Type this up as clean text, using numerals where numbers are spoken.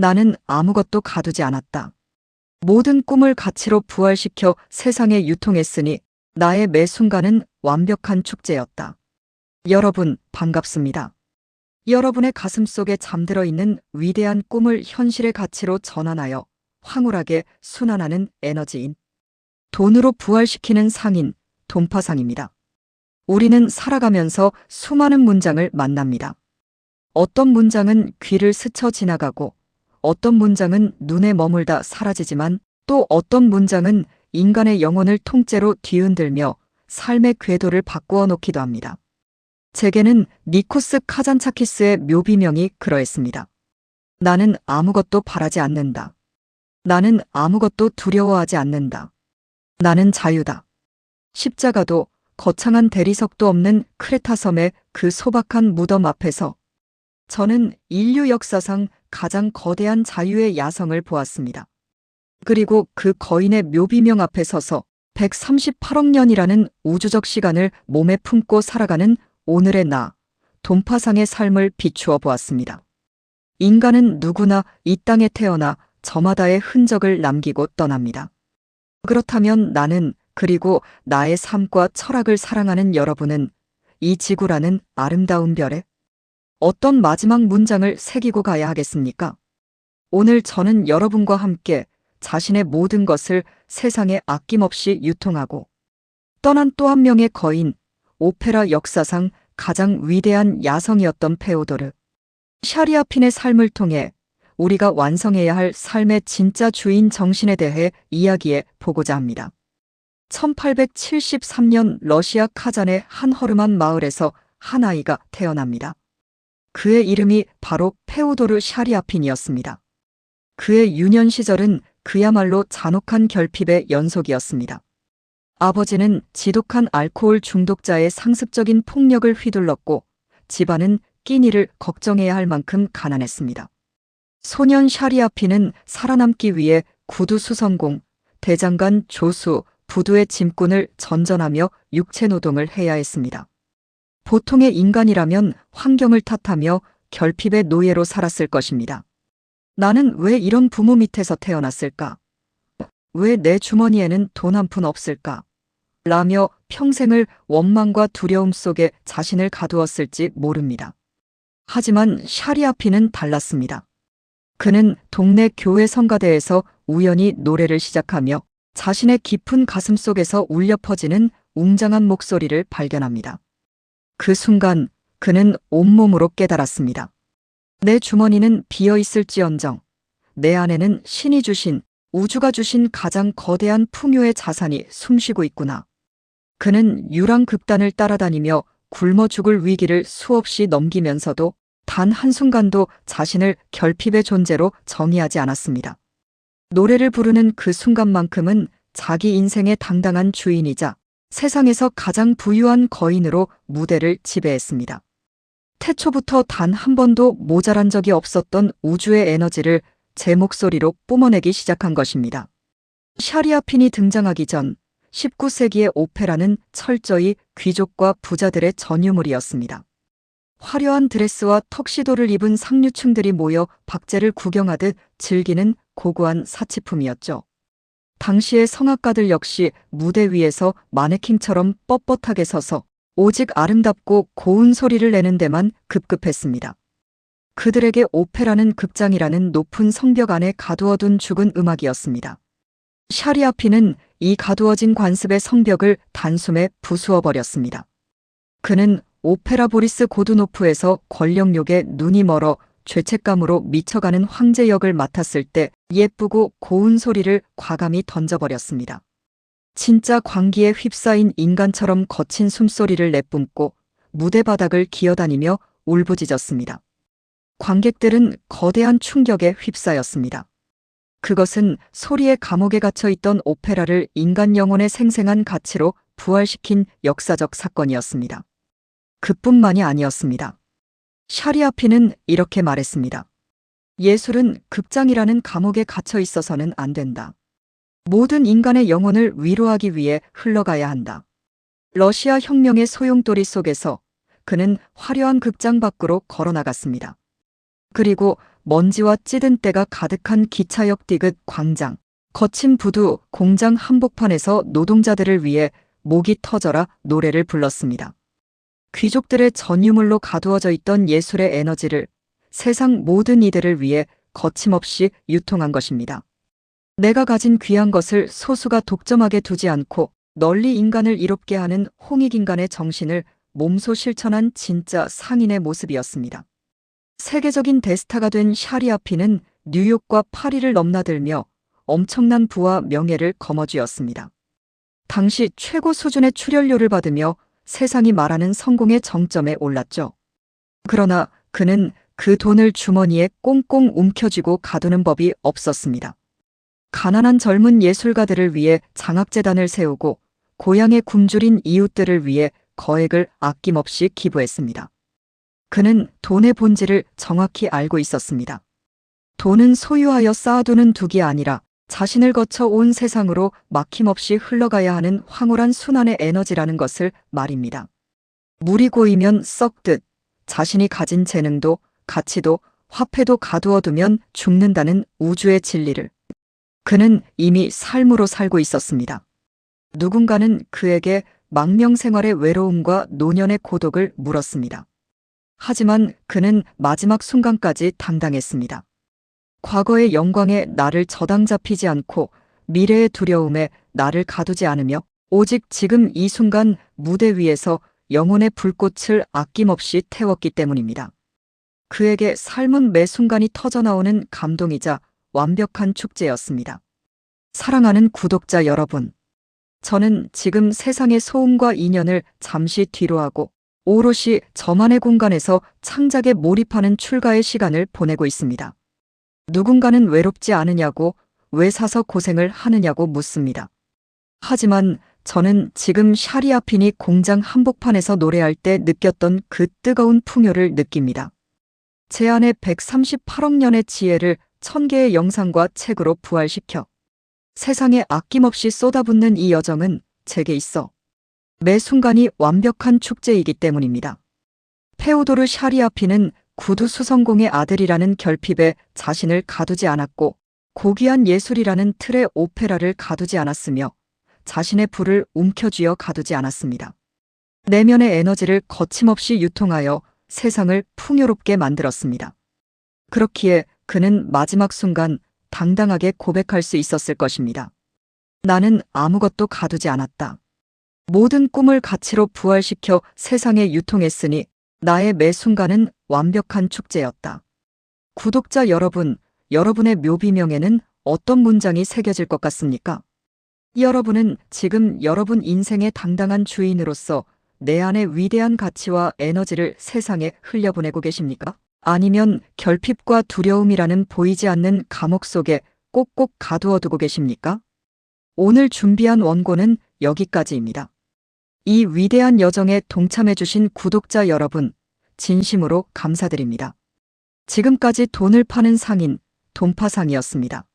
나는 아무것도 가두지 않았다. 모든 꿈을 가치로 부활시켜 세상에 유통했으니 나의 매 순간은 완벽한 축제였다. 여러분, 반갑습니다. 여러분의 가슴 속에 잠들어 있는 위대한 꿈을 현실의 가치로 전환하여 황홀하게 순환하는 에너지인 돈으로 부활시키는 상인, 돈파상입니다. 우리는 살아가면서 수많은 문장을 만납니다. 어떤 문장은 귀를 스쳐 지나가고 어떤 문장은 눈에 머물다 사라지지만 또 어떤 문장은 인간의 영혼을 통째로 뒤흔들며 삶의 궤도를 바꾸어 놓기도 합니다. 제게는 니코스 카잔차키스의 묘비명이 그러했습니다. 나는 아무것도 바라지 않는다. 나는 아무것도 두려워하지 않는다. 나는 자유다. 십자가도 거창한 대리석도 없는 크레타 섬의 그 소박한 무덤 앞에서 저는 인류 역사상 가장 거대한 자유의 야성을 보았습니다. 그리고 그 거인의 묘비명 앞에 서서 138억 년이라는 우주적 시간을 몸에 품고 살아가는 오늘의 나, 돈파상의 삶을 비추어 보았습니다. 인간은 누구나 이 땅에 태어나 저마다의 흔적을 남기고 떠납니다. 그렇다면 나는, 그리고 나의 삶과 철학을 사랑하는 여러분은 이 지구라는 아름다운 별에 어떤 마지막 문장을 새기고 가야 하겠습니까? 오늘 저는 여러분과 함께 자신의 모든 것을 세상에 아낌없이 유통하고 떠난 또 한 명의 거인, 오페라 역사상 가장 위대한 야성이었던 페오도르 샤리아핀의 삶을 통해 우리가 완성해야 할 삶의 진짜 주인 정신에 대해 이야기해 보고자 합니다. 1873년 러시아 카잔의 한 허름한 마을에서 한 아이가 태어납니다. 그의 이름이 바로 페오도르 샤리아핀이었습니다. 그의 유년 시절은 그야말로 잔혹한 결핍의 연속이었습니다. 아버지는 지독한 알코올 중독자의 상습적인 폭력을 휘둘렀고 집안은 끼니를 걱정해야 할 만큼 가난했습니다. 소년 샤리아핀은 살아남기 위해 구두 수선공, 대장간 조수, 부두의 짐꾼을 전전하며 육체 노동을 해야 했습니다. 보통의 인간이라면 환경을 탓하며 결핍의 노예로 살았을 것입니다. 나는 왜 이런 부모 밑에서 태어났을까? 왜 내 주머니에는 돈 한 푼 없을까? 라며 평생을 원망과 두려움 속에 자신을 가두었을지 모릅니다. 하지만 샤리아핀은 달랐습니다. 그는 동네 교회 성가대에서 우연히 노래를 시작하며 자신의 깊은 가슴 속에서 울려 퍼지는 웅장한 목소리를 발견합니다. 그 순간 그는 온몸으로 깨달았습니다. 내 주머니는 비어 있을지언정 내 안에는 신이 주신, 우주가 주신 가장 거대한 풍요의 자산이 숨쉬고 있구나. 그는 유랑극단을 따라다니며 굶어 죽을 위기를 수없이 넘기면서도 단 한순간도 자신을 결핍의 존재로 정의하지 않았습니다. 노래를 부르는 그 순간만큼은 자기 인생의 당당한 주인이자 세상에서 가장 부유한 거인으로 무대를 지배했습니다. 태초부터 단 한 번도 모자란 적이 없었던 우주의 에너지를 제 목소리로 뿜어내기 시작한 것입니다. 샤리아핀이 등장하기 전 19세기의 오페라는 철저히 귀족과 부자들의 전유물이었습니다. 화려한 드레스와 턱시도를 입은 상류층들이 모여 박제를 구경하듯 즐기는 고고한 사치품이었죠. 당시의 성악가들 역시 무대 위에서 마네킹처럼 뻣뻣하게 서서 오직 아름답고 고운 소리를 내는 데만 급급했습니다. 그들에게 오페라는 극장이라는 높은 성벽 안에 가두어둔 죽은 음악이었습니다. 샤리아핀은 이 가두어진 관습의 성벽을 단숨에 부수어 버렸습니다. 그는 오페라 보리스 고두노프에서 권력욕에 눈이 멀어 죄책감으로 미쳐가는 황제 역을 맡았을 때 예쁘고 고운 소리를 과감히 던져버렸습니다. 진짜 광기에 휩싸인 인간처럼 거친 숨소리를 내뿜고 무대 바닥을 기어다니며 울부짖었습니다. 관객들은 거대한 충격에 휩싸였습니다. 그것은 소리의 감옥에 갇혀있던 오페라를 인간 영혼의 생생한 가치로 부활시킨 역사적 사건이었습니다. 그뿐만이 아니었습니다. 샤리아핀은 이렇게 말했습니다. 예술은 극장이라는 감옥에 갇혀 있어서는 안 된다. 모든 인간의 영혼을 위로하기 위해 흘러가야 한다. 러시아 혁명의 소용돌이 속에서 그는 화려한 극장 밖으로 걸어나갔습니다. 그리고 먼지와 찌든 때가 가득한 기차역 디귿 광장. 거친 부두 공장 한복판에서 노동자들을 위해 목이 터져라 노래를 불렀습니다. 귀족들의 전유물로 가두어져 있던 예술의 에너지를 세상 모든 이들을 위해 거침없이 유통한 것입니다. 내가 가진 귀한 것을 소수가 독점하게 두지 않고 널리 인간을 이롭게 하는 홍익인간의 정신을 몸소 실천한 진짜 상인의 모습이었습니다. 세계적인 대스타가 된 샤리아피는 뉴욕과 파리를 넘나들며 엄청난 부와 명예를 거머쥐었습니다. 당시 최고 수준의 출연료를 받으며 세상이 말하는 성공의 정점에 올랐죠. 그러나 그는 그 돈을 주머니에 꽁꽁 움켜쥐고 가두는 법이 없었습니다. 가난한 젊은 예술가들을 위해 장학재단을 세우고 고향에 굶주린 이웃들을 위해 거액을 아낌없이 기부했습니다. 그는 돈의 본질을 정확히 알고 있었습니다. 돈은 소유하여 쌓아두는 둑이 아니라 자신을 거쳐 온 세상으로 막힘없이 흘러가야 하는 황홀한 순환의 에너지라는 것을 말입니다. 물이 고이면 썩듯 자신이 가진 재능도 가치도 화폐도 가두어두면 죽는다는 우주의 진리를 그는 이미 삶으로 살고 있었습니다. 누군가는 그에게 망명생활의 외로움과 노년의 고독을 물었습니다. 하지만 그는 마지막 순간까지 당당했습니다. 과거의 영광에 나를 저당 잡히지 않고 미래의 두려움에 나를 가두지 않으며 오직 지금 이 순간 무대 위에서 영혼의 불꽃을 아낌없이 태웠기 때문입니다. 그에게 삶은 매 순간이 터져나오는 감동이자 완벽한 축제였습니다. 사랑하는 구독자 여러분, 저는 지금 세상의 소음과 인연을 잠시 뒤로하고 오롯이 저만의 공간에서 창작에 몰입하는 출가의 시간을 보내고 있습니다. 누군가는 외롭지 않으냐고, 왜 사서 고생을 하느냐고 묻습니다. 하지만 저는 지금 샤리아핀이 공장 한복판에서 노래할 때 느꼈던 그 뜨거운 풍요를 느낍니다. 제 안에 138억 년의 지혜를 1000개의 영상과 책으로 부활시켜 세상에 아낌없이 쏟아붓는 이 여정은 제게 있어 매 순간이 완벽한 축제이기 때문입니다. 페오도르 샤리아핀은 구두 수성공의 아들이라는 결핍에 자신을 가두지 않았고 고귀한 예술이라는 틀에 오페라를 가두지 않았으며 자신의 불을 움켜쥐어 가두지 않았습니다. 내면의 에너지를 거침없이 유통하여 세상을 풍요롭게 만들었습니다. 그렇기에 그는 마지막 순간 당당하게 고백할 수 있었을 것입니다. 나는 아무것도 가두지 않았다. 모든 꿈을 가치로 부활시켜 세상에 유통했으니 나의 매 순간은 완벽한 축제였다. 구독자 여러분, 여러분의 묘비명에는 어떤 문장이 새겨질 것 같습니까? 여러분은 지금 여러분 인생의 당당한 주인으로서 내 안의 위대한 가치와 에너지를 세상에 흘려보내고 계십니까? 아니면 결핍과 두려움이라는 보이지 않는 감옥 속에 꼭꼭 가두어두고 계십니까? 오늘 준비한 원고는 여기까지입니다. 이 위대한 여정에 동참해주신 구독자 여러분, 진심으로 감사드립니다. 지금까지 돈을 파는 상인, 돈파상이었습니다.